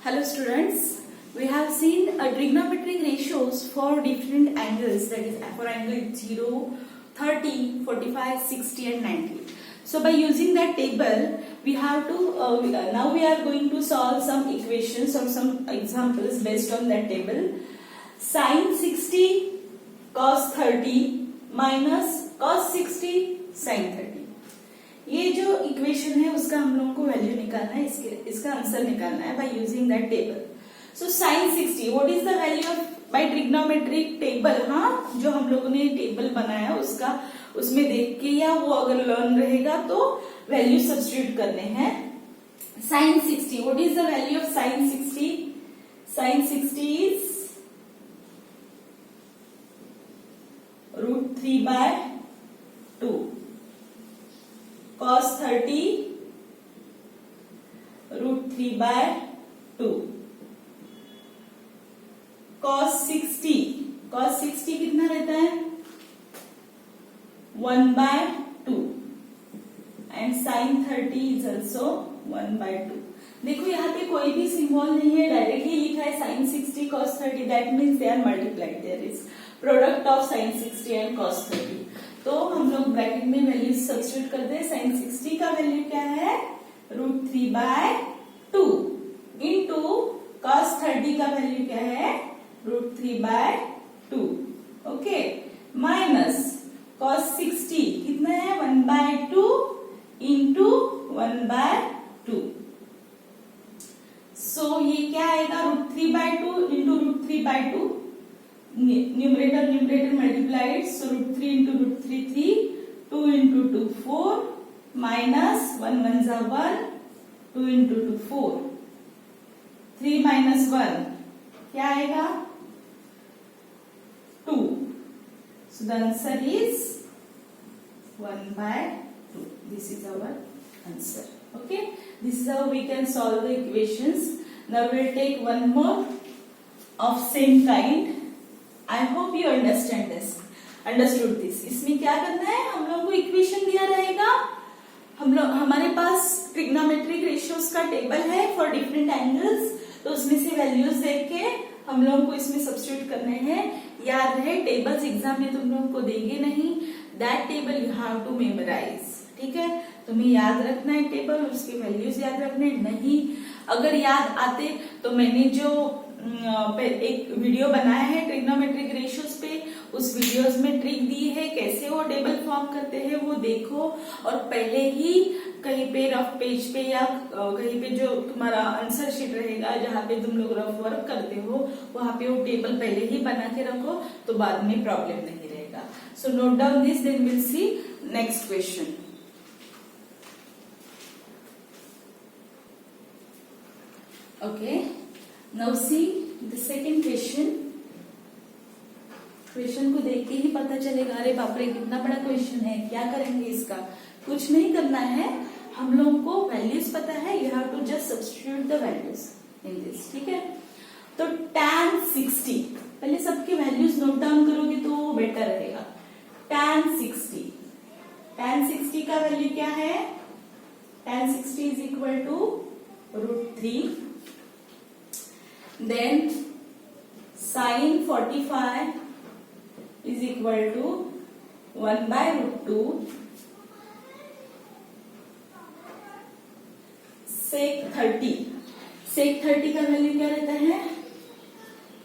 Hello students, we have seen trigonometric ratios for different angles, that is for angle 0, 30, 45, 60 and 90. So by using that table, we have to, now we are going to solve some equations or some examples based on that table. Sin 60 cos 30 minus cos 60 sin 30. ये जो equation है उसका हम लोगों को value निकालना है, इसका आंसर निकालना है by using that table. So sin 60 what is the value of by trigonometric table. हाँ, जो हम लोगों ने टेबल बनाया उसका उसमें देख के या वो अगर लर्न रहेगा तो वैल्यू सब्स्टिट्यूट करने हैं. sin 60 what is the value of sin 60. sin 60 is √3/2. cos 30 √3/2. cos 60 कितना रहता है 1/2 एंड sin 30 इज ऑल्सो 1/2. देखो यहाँ पे कोई भी सिंबल नहीं है, डायरेक्टली लिखा है sin 60 cos 30. That means they are multiplied. There is product of sin 60 and cos 30. तो हम लोग ब्रैकेट में वैल्यू सब्स्टिट्यूट करते हैं. sin 60 का वैल्यू क्या है √3/2 इंटू cos 30 का वैल्यू क्या है √3/2. ओके, माइनस cos 60 कितना है 1/2 इंटू 1/2. सो ये क्या आएगा √3/2 इंटू √3/2. न्यूमरेटर मल्टीप्लाइड, सो √3 इंटू √3 3, 2 इंटू 2 4, माइनस 1 1 जा 1, 2 इंटू 2 4, 3 माइनस 1 क्या आएगा 2. So the answer is 1/2. This is our answer. Okay, this is how we can solve the equations. Now will take one more of same kind. I hope you understood this. इसमें क्या करना है, हम लोग को equation दिया रहेगा, हमारे पास ट्रिग्नोमेट्रिक रेशियोज का टेबल है फॉर डिफरेंट एंगल्स. तो उसमें से वैल्यूज देख के हम लोगों को इसमें सब्स्टिट्यूट करने हैं. याद रहे, टेबल्स एग्जाम में तुम लोगों को देंगे नहीं. That table you have to memorise. ठीक है, तुम्हें याद रखना है टेबल, उसके वैल्यूज याद रखने नहीं. अगर याद आते तो मैंने जो एक वीडियो बनाया है ट्रिग्नोमेट्रिक रेशियोज पे, उस वीडियोस में ट्रिक दी है कैसे वो टेबल फॉर्म करते हैं, वो देखो. और पहले ही कहीं पे रफ पेज पे या कहीं पे जो तुम्हारा आंसर शीट रहेगा जहाँ पे तुम लोग रफ वर्क करते हो वहां पे वो टेबल पहले ही बना के रखो, तो बाद में प्रॉब्लम नहीं रहेगा. So note down this, then will see next question. Okay, now see the second question. Question को देख के ही पता चलेगा, अरे बाप रे कितना बड़ा क्वेश्चन है, क्या करेंगे इसका. कुछ नहीं करना है, हम लोगों को वैल्यूज पता है, you have to just substitute the values in this. ठीक है, तो tan 60 पहले सबके वैल्यूज नोट डाउन करोगे तो वो बेटर रहेगा. tan 60 का वैल्यू क्या है, tan 60 is equal to √3. Then sin 45 is equal to 1/√2. sec 30 का वैल्यू क्या रहता है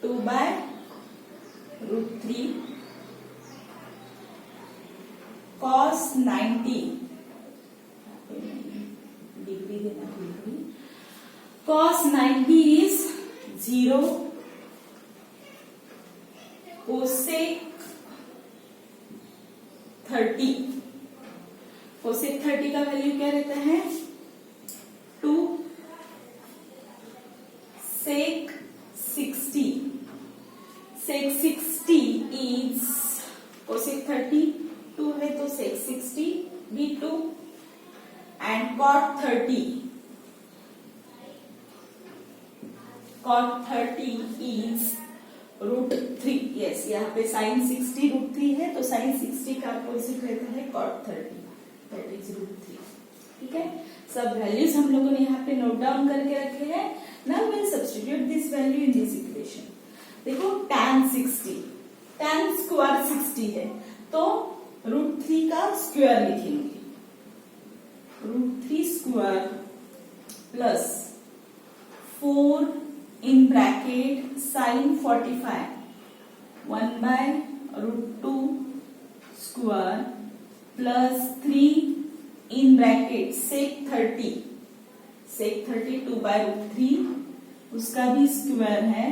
2/√3. cos 90 डिग्री देना डिग्री. cos 90 is 0. cosec 30 का वैल्यू क्या रहता है 2. sec 60 इज cosec 30 2 है तो sec 60 भी 2. And cot 30 is √3. यस, यहाँ पे sin 60 √3 है, तो sin 60 का अपोजिट रहता है cot 30, दैट इज √3. ठीक है, सब वैल्यूज हम लोगों ने यहाँ पे नोट डाउन करके रखे हैं. Now will substitute this value in this equation. देखो tan 60, tan स्क्वायर 60 है तो √3 का स्क्वायर लिखेंगे. √3 square plus 4 in bracket sin 45 1/√2 square plus 3 in bracket sec 30 2/√3 उसका भी स्क्वायर है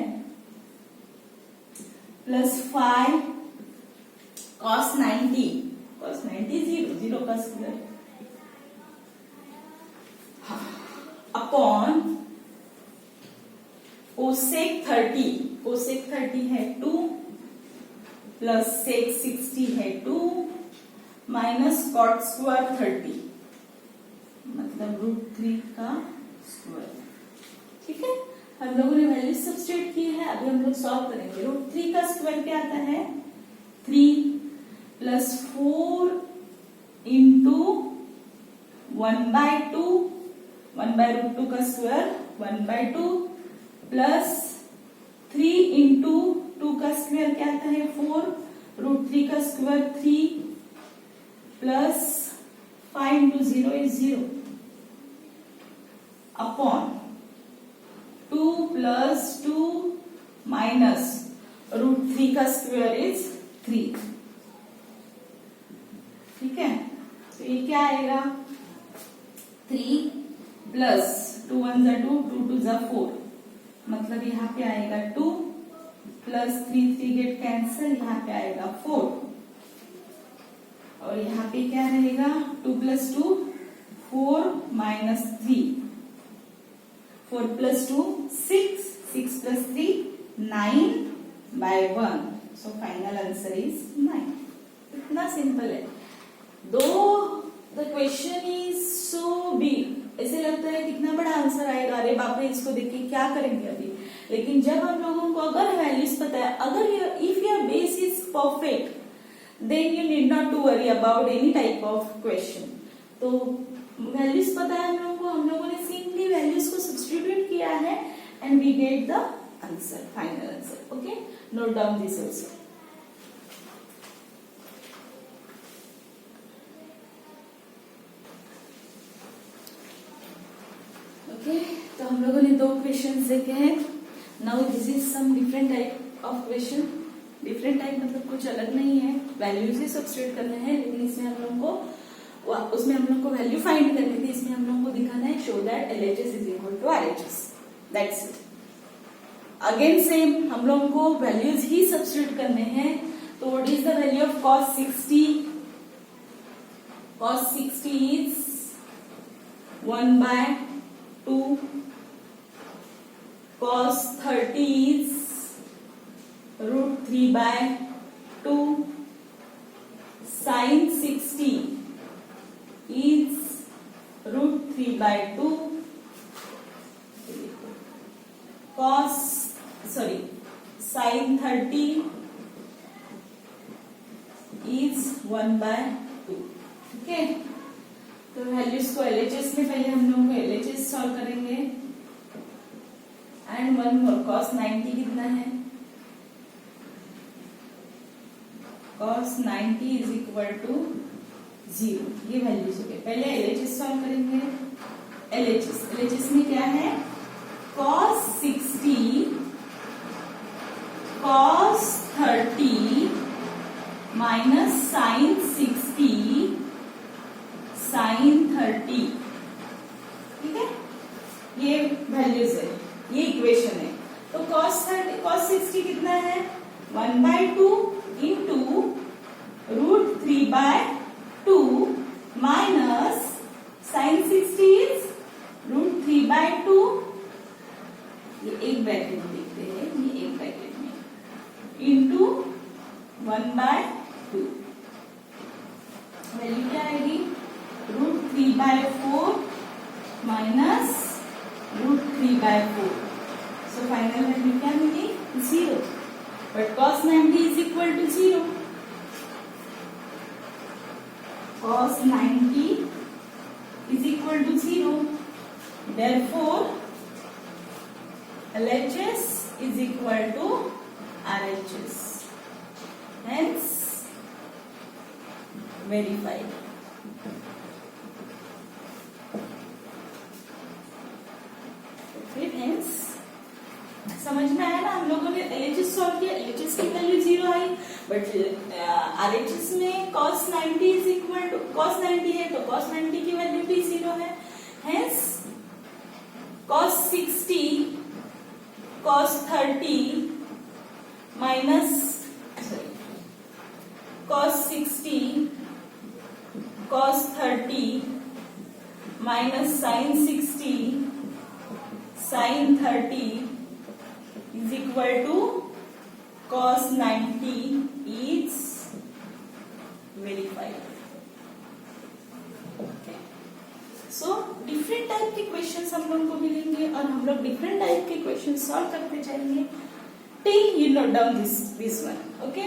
प्लस 5 cos 90 0 का स्क्वायर अपॉन cosec 30 है 2 प्लस sec 60 है 2 माइनस cot स्क्वायर 30 मतलब √3 का स्क्वायर. ठीक है, हम लोगों ने वैल्यू सब्स्टिट्यूट की है. अभी हम लोग सॉल्व करेंगे. √3 का स्क्वायर क्या आता है 3 प्लस 4 इंटू 1/2 1/√2 का स्क्वायर 1/2 प्लस 3 इंटू 2 का स्क्वायर क्या आता है 4 √3 का square 3 plus 5 into 0 is 0 upon 2 plus 2 minus √3 का स्क्वायर इज 3. ठीक है, तो ये क्या आएगा 3 प्लस 2 1 जा 2 2 2 जा 4 मतलब यहाँ पे आएगा 2 प्लस 3 3 गेट कैंसिल यहाँ पे आएगा 4 और यहाँ पे क्या रहेगा 2 plus 2 4 minus 3 4 plus 2 6 6 plus 3 9/1. So final answer is 9. इतना सिंपल है. दो the question is so big, ऐसे लगता है कितना बड़ा आंसर आएगा, अरे बाप रे इसको देख के क्या करेंगे अभी. लेकिन जब हम लोगों को अगर वैल्यूज पता है, अगर if your base is perfect then you need not to worry about any type of question. तो वैल्यूज पता है हम लोगों ने सिंपली वैल्यूज को सब्स्टिट्यूट किया है and we get the answer, final answer. Okay, note down this also. Okay, तो हम लोगों ने 2 क्वेश्चंस देखे हैं. Now this is some different type of question. Different type मतलब कुछ अलग नहीं है, वैल्यूज ही सब्स्टिट्यूट करने हैं, लेकिन इसमें हम लोग को उसमें हम लोग को वैल्यू फाइंड करनी थी. इसमें हम लोग को दिखाना है show that LHS is equal to RHS. That's it. Again same हम लोग को वैल्यूज ही सब्स्टिट्यूट करने हैं. तो what is the value of cos 60? cos 60 is 1/2. cos 30 is √3/2. sin 60 is √3/2. sin 30 is 1/2. Okay, तो वैल्यूज को LHS में पहले हम लोग LHS सॉल्व करेंगे. एंड वन मोर, cos 90 कितना है? cos 90 is equal to 0. ये वैल्यूज हो गए. पहले LHS सॉल्व करेंगे. LHS में क्या है? cos 60 cos 30 minus sin 60 sin 30. ठीक है, ये वैल्यूज है, ये इक्वेशन है. तो cos 60 कितना है? 1/2 इंटू √3/2 माइनस sin 60 इज √3/2. ये एक ब्रैकेट में लिखते हैं, ये एक ब्रैकेट में इंटू 1/2. वैल्यू क्या आएगी? √3/4 माइनस √3/4. सो फाइनल वैल्यू क्या मिली? 0. But cos 90 is equal to 0. Cos 90 is equal Therefore, LHS is equal to RHS. Hence, verified. Hence, समझ में आया ना? हम लोगों ने LHS सॉल्व किया, LHS की वैल्यू 0 आई, बट RHS में cos 90 is equal to cos 90 है, तो cos 90 की वैल्यू भी 0 है. Hence, cos 60 cos 30 minus cos 60 cos 30 minus sin 60 sin 30 is equal to cos 90 is verified. Okay. So different type के questions हम लोग को मिलेंगे और हम लोग डिफरेंट टाइप के क्वेश्चन सॉल्व करते जाएंगे till you note down this one. Okay.